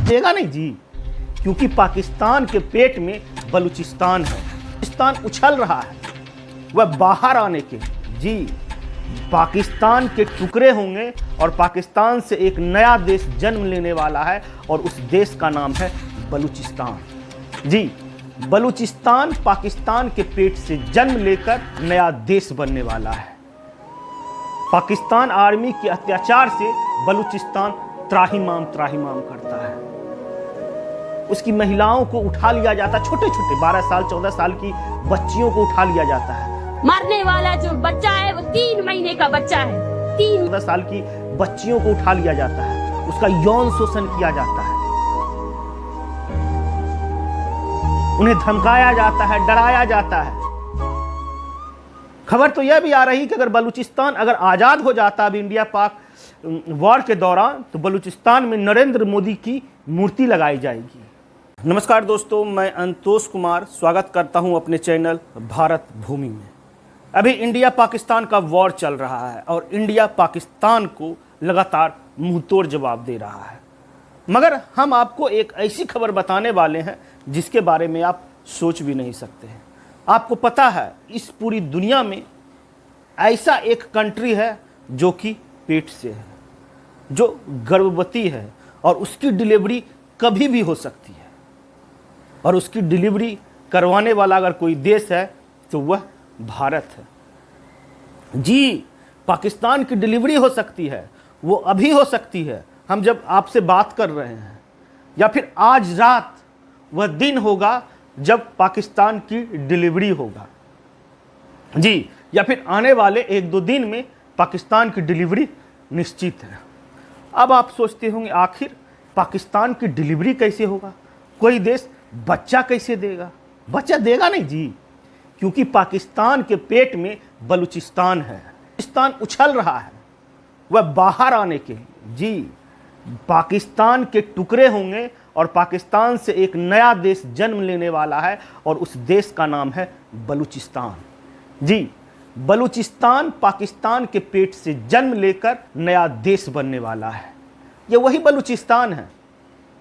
देगा नहीं जी, क्योंकि पाकिस्तान के पेट में बलूचिस्तान है। पाकिस्तान उछल रहा है, वह बाहर आने के जी पाकिस्तान के टुकड़े होंगे और पाकिस्तान से एक नया देश जन्म लेने वाला है और उस देश का नाम है बलूचिस्तान। जी, बलूचिस्तान पाकिस्तान के पेट से जन्म लेकर नया देश बनने वाला है। पाकिस्तान आर्मी के अत्याचार से बलूचिस्तान त्राहिमाम करता है। उसकी महिलाओं को उठा लिया जाता है, छोटे छोटे 12 साल 14 साल की बच्चियों को उठा लिया जाता है। मरने वाला जो बच्चा है वो 3 महीने का बच्चा है। 14 साल की बच्चियों को उठा लिया जाता है, उसका यौन शोषण किया जाता है, उन्हें धमकाया जाता है, डराया जाता है। खबर तो यह भी आ रही कि अगर बलूचिस्तान अगर आजाद हो जाता अब इंडिया पाक वॉर के दौरान, तो बलूचिस्तान में नरेंद्र मोदी की मूर्ति लगाई जाएगी। नमस्कार दोस्तों, मैं अंतोष कुमार स्वागत करता हूं अपने चैनल भारत भूमि में। अभी इंडिया पाकिस्तान का वॉर चल रहा है और इंडिया पाकिस्तान को लगातार मुंहतोड़ जवाब दे रहा है, मगर हम आपको एक ऐसी खबर बताने वाले हैं जिसके बारे में आप सोच भी नहीं सकते हैं। आपको पता है इस पूरी दुनिया में ऐसा एक कंट्री है जो कि पेट से है, जो गर्भवती है और उसकी डिलीवरी कभी भी हो सकती है, और उसकी डिलीवरी करवाने वाला अगर कोई देश है तो वह भारत है। जी, पाकिस्तान की डिलीवरी हो सकती है, वो अभी हो सकती है, हम जब आपसे बात कर रहे हैं, या फिर आज रात वह दिन होगा जब पाकिस्तान की डिलीवरी होगा। जी, या फिर आने वाले 1-2 दिन में पाकिस्तान की डिलीवरी निश्चित है। अब आप सोचते होंगे आखिर पाकिस्तान की डिलीवरी कैसे होगा, कोई देश बच्चा कैसे देगा? बच्चा देगा नहीं जी, क्योंकि पाकिस्तान के पेट में बलूचिस्तान है। पाकिस्तान उछल रहा है, वह बाहर आने के जी पाकिस्तान के टुकड़े होंगे और पाकिस्तान से एक नया देश जन्म लेने वाला है और उस देश का नाम है बलूचिस्तान। जी, बलूचिस्तान पाकिस्तान के पेट से जन्म लेकर नया देश बनने वाला है। यह वही बलूचिस्तान है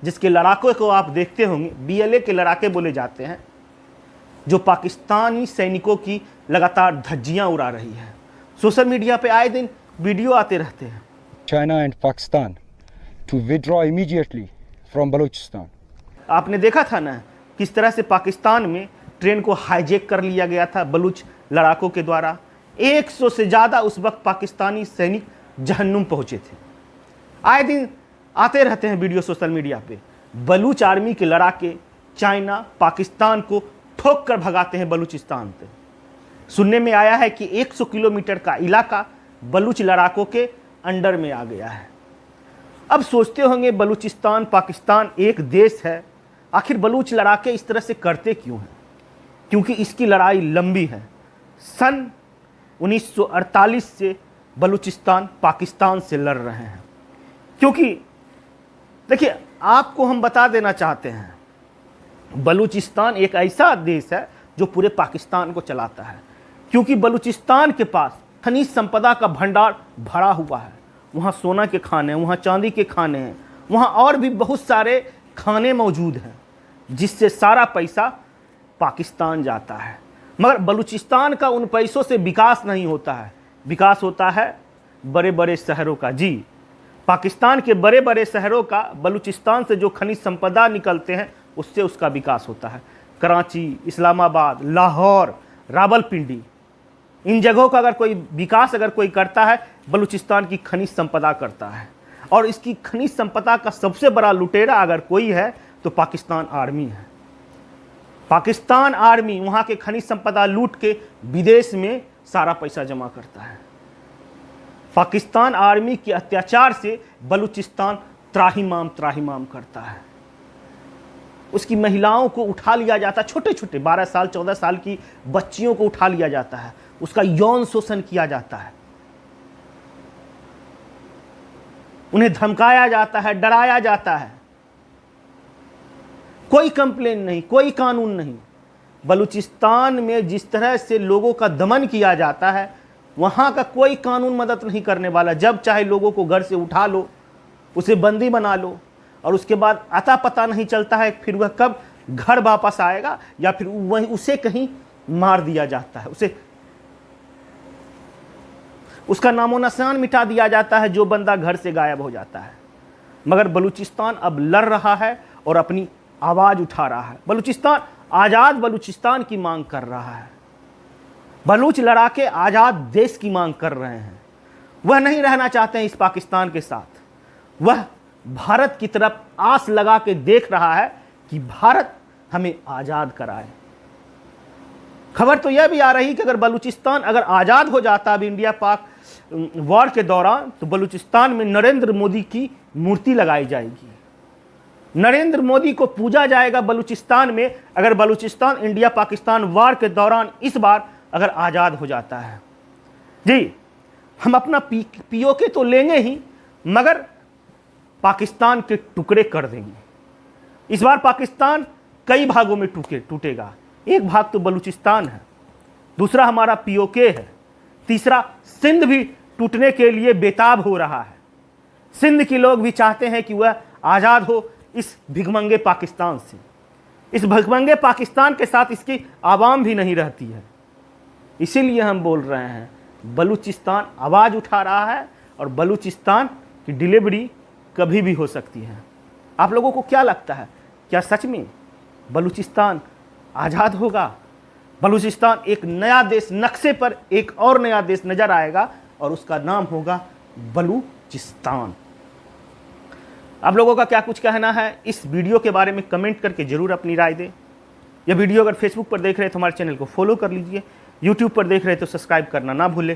जिसके लड़ाकों को आप देखते होंगे, BLA के लड़ाके बोले जाते हैं, जो पाकिस्तानी सैनिकों की लगातार धज्जियां उड़ा रही है। सोशल मीडिया पे आए दिन वीडियो आते रहते हैं। China and Pakistan to withdraw immediately from Balochistan. आपने देखा था ना किस तरह से पाकिस्तान में ट्रेन को हाईजैक कर लिया गया था बलूच लड़ाकों के द्वारा। 100 से ज़्यादा उस वक्त पाकिस्तानी सैनिक जहन्नुम पहुंचे थे। आए दिन आते रहते हैं वीडियो सोशल मीडिया पे। बलूच आर्मी के लड़ाके चाइना पाकिस्तान को ठोक कर भगाते हैं बलूचिस्तान पे। सुनने में आया है कि 100 किलोमीटर का इलाका बलूच लड़ाकों के अंडर में आ गया है। अब सोचते होंगे बलूचिस्तान पाकिस्तान एक देश है, आखिर बलूच लड़ाके इस तरह से करते क्यों हैं? क्योंकि इसकी लड़ाई लंबी है। सन 1948 से बलूचिस्तान पाकिस्तान से लड़ रहे हैं। क्योंकि देखिए, आपको हम बता देना चाहते हैं, बलूचिस्तान एक ऐसा देश है जो पूरे पाकिस्तान को चलाता है, क्योंकि बलूचिस्तान के पास खनिज संपदा का भंडार भरा हुआ है। वहाँ सोना के खाने, वहाँ चांदी के खाने हैं, वहाँ और भी बहुत सारे खाने मौजूद हैं, जिससे सारा पैसा पाकिस्तान जाता है। मगर बलूचिस्तान का उन पैसों से विकास नहीं होता है, विकास होता है बड़े बड़े शहरों का। जी, पाकिस्तान के बड़े बड़े शहरों का बलूचिस्तान से जो खनिज संपदा निकलते हैं उससे उसका विकास होता है। कराची, इस्लामाबाद, लाहौर, रावलपिंडी, इन जगहों का अगर कोई विकास अगर कोई करता है, बलूचिस्तान की खनिज संपदा करता है। और इसकी खनिज संपदा का सबसे बड़ा लुटेरा अगर कोई है तो पाकिस्तान आर्मी है। पाकिस्तान आर्मी वहाँ के खनिज संपदा लूट के विदेश में सारा पैसा जमा करता है। पाकिस्तान आर्मी के अत्याचार से बलूचिस्तान त्राहिमाम करता है। उसकी महिलाओं को उठा लिया जाता है, छोटे छोटे 12 साल 14 साल की बच्चियों को उठा लिया जाता है, उसका यौन शोषण किया जाता है, उन्हें धमकाया जाता है, डराया जाता है। कोई कंप्लेन नहीं, कोई कानून नहीं। बलूचिस्तान में जिस तरह से लोगों का दमन किया जाता है, वहाँ का कोई कानून मदद नहीं करने वाला। जब चाहे लोगों को घर से उठा लो, उसे बंदी बना लो, और उसके बाद अता पता नहीं चलता है फिर वह कब घर वापस आएगा, या फिर वहीं उसे कहीं मार दिया जाता है, उसे उसका नामो निशान मिटा दिया जाता है, जो बंदा घर से गायब हो जाता है। मगर बलूचिस्तान अब लड़ रहा है और अपनी आवाज उठा रहा है। बलूचिस्तान आजाद बलूचिस्तान की मांग कर रहा है। बलूच लड़ाके आजाद देश की मांग कर रहे हैं। वह नहीं रहना चाहते हैं इस पाकिस्तान के साथ। वह भारत की तरफ आस लगा के देख रहा है कि भारत हमें आजाद कराए। खबर तो यह भी आ रही कि अगर बलूचिस्तान अगर आजाद हो जाता अब इंडिया पाक वॉर के दौरान, तो बलूचिस्तान में नरेंद्र मोदी की मूर्ति लगाई जाएगी। नरेंद्र मोदी को पूजा जाएगा बलूचिस्तान में, अगर बलूचिस्तान इंडिया पाकिस्तान वॉर के दौरान इस बार अगर आजाद हो जाता है। जी, हम अपना पीओके तो लेंगे ही, मगर पाकिस्तान के टुकड़े कर देंगे। इस बार पाकिस्तान कई भागों में टूटेगा। एक भाग तो बलूचिस्तान है, दूसरा हमारा पीओके है, तीसरा सिंध भी टूटने के लिए बेताब हो रहा है। सिंध के लोग भी चाहते हैं कि वह आज़ाद हो इस भिखमंगे पाकिस्तान से। इस भिखमंगे पाकिस्तान के साथ इसकी आवाम भी नहीं रहती है। इसीलिए हम बोल रहे हैं, बलूचिस्तान आवाज़ उठा रहा है और बलूचिस्तान की डिलीवरी कभी भी हो सकती है। आप लोगों को क्या लगता है, क्या सच में बलूचिस्तान आज़ाद होगा? बलूचिस्तान एक नया देश, नक्शे पर एक और नया देश नज़र आएगा और उसका नाम होगा बलूचिस्तान। आप लोगों का क्या कुछ कहना है इस वीडियो के बारे में कमेंट करके ज़रूर अपनी राय दें। यह वीडियो अगर फेसबुक पर देख रहे हैं तो हमारे चैनल को फॉलो कर लीजिए, यूट्यूब पर देख रहे हैं तो सब्सक्राइब करना ना भूलें।